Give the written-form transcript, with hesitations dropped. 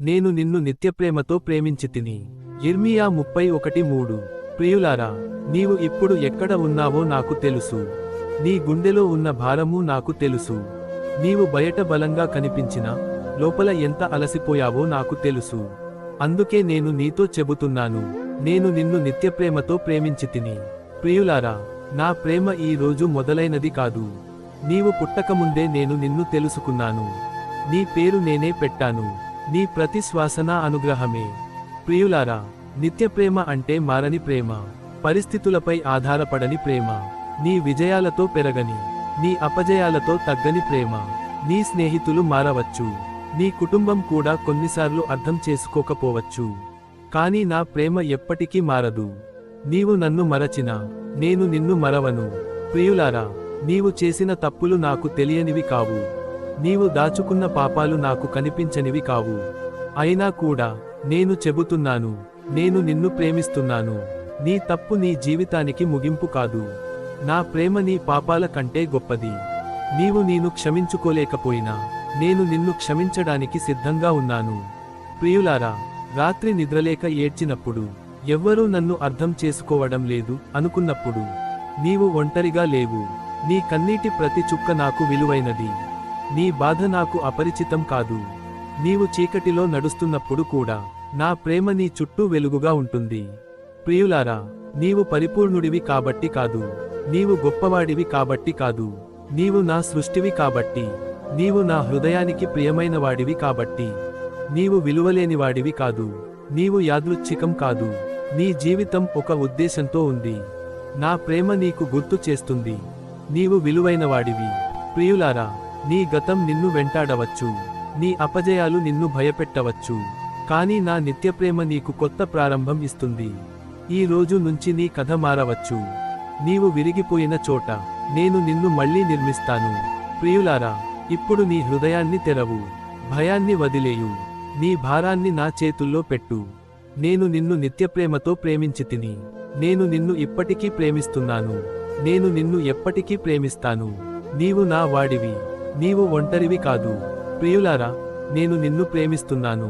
నేను నిన్ను నిత్యప్రేమతో ప్రేమించితిని. యిర్మీయా 31:3. ప్రియులారా, నీవు ఇప్పుడు ఎక్కడ ఉన్నావో నాకు తెలుసు. నీ గుండెలో ఉన్న భారము నాకు తెలుసు. నీవు బయట బలంగా కనిపించినా లోపల ఎంత అలసిపోయావో నాకు తెలుసు. అందుకే నేను నీతో చెబుతున్నాను, నేను నిన్ను నిత్యప్రేమతో ప్రేమించితిని. ప్రియులారా, నా ప్రేమ ఈ రోజు మొదలైనది కాదు. నీవు పుట్టకముందే నేను నిన్ను తెలుసుకున్నాను. నీ పేరు నేనే పెట్టాను. నీ ప్రతి శ్వాస నా అనుగ్రహమే. ప్రియులారా, నిత్యప్రేమ అంటే మారని ప్రేమ, పరిస్థితులపై ఆధారపడని ప్రేమ, నీ విజయాలతో పెరగని, నీ అపజయాలతో తగ్గని ప్రేమ. నీ స్నేహితులు మారవచ్చు, నీ కుటుంబం కూడా కొన్నిసార్లు అర్థం చేసుకోకపోవచ్చు, కానీ నా ప్రేమ ఎప్పటికీ మారదు. నీవు నన్ను మరచినా నేను నిన్ను మరవను. ప్రియులారా, నీవు చేసిన తప్పులు నాకు తెలియనివి కావు. నీవు దాచుకున్న పాపాలు నాకు కనిపించనివి కావు. అయినా కూడా నేను చెబుతున్నాను, నేను నిన్ను ప్రేమిస్తున్నాను. నీ తప్పు నీ జీవితానికి ముగింపు కాదు. నా ప్రేమ నీ పాపాల కంటే గొప్పది. నీవు నేను క్షమించుకోలేకపోయినా నేను నిన్ను క్షమించడానికి సిద్ధంగా ఉన్నాను. ప్రియులారా, రాత్రి నిద్రలేక ఏడ్చినప్పుడు, ఎవ్వరూ నన్ను అర్థం చేసుకోవడం లేదు అనుకున్నప్పుడు, నీవు ఒంటరిగా లేవు. నీ కన్నీటి ప్రతి చుక్క నాకు విలువైనది. నీ బాధ నాకు అపరిచితం కాదు. నీవు చీకటిలో నడుస్తున్నప్పుడు కూడా నా ప్రేమ నీ చుట్టూ వెలుగుగా ఉంటుంది. ప్రియులారా, నీవు పరిపూర్ణుడివి కాబట్టి కాదు, నీవు గొప్పవాడివి కాబట్టి కాదు, నీవు నా సృష్టివి కాబట్టి, నీవు నా హృదయానికి ప్రియమైనవాడివి కాబట్టి, నీవు విలువలేనివాడివి కాదు, నీవు యాదృచ్ఛికం కాదు. నీ జీవితం ఒక ఉద్దేశంతో ఉంది. నా ప్రేమ నీకు గుర్తు చేస్తుంది, నీవు విలువైనవాడివి. ప్రియులారా, నీ గతం నిన్ను వెంటాడవచ్చు, నీ అపజయాలు నిన్ను భయపెట్టవచ్చు, కానీ నా నిత్యప్రేమ నీకు కొత్త ప్రారంభం ఇస్తుంది. ఈ రోజు నుంచి నీ కథ మారవచ్చు. నీవు విరిగిపోయిన చోట నేను నిన్ను మళ్ళీ నిర్మిస్తాను. ప్రియులారా, ఇప్పుడు నీ హృదయాన్ని తెరవు, భయాన్ని వదిలేయు, నీ భారాన్ని నా చేతుల్లో పెట్టు. నేను నిన్ను నిత్యప్రేమతో ప్రేమించితిని. నేను నిన్ను ఇప్పటికీ ప్రేమిస్తున్నాను. నేను నిన్ను ఎప్పటికీ ప్రేమిస్తాను. నీవు నా వాడివి, నీవు ఒంటరివి కాదు. ప్రియులారా, నేను నిన్ను ప్రేమిస్తున్నాను.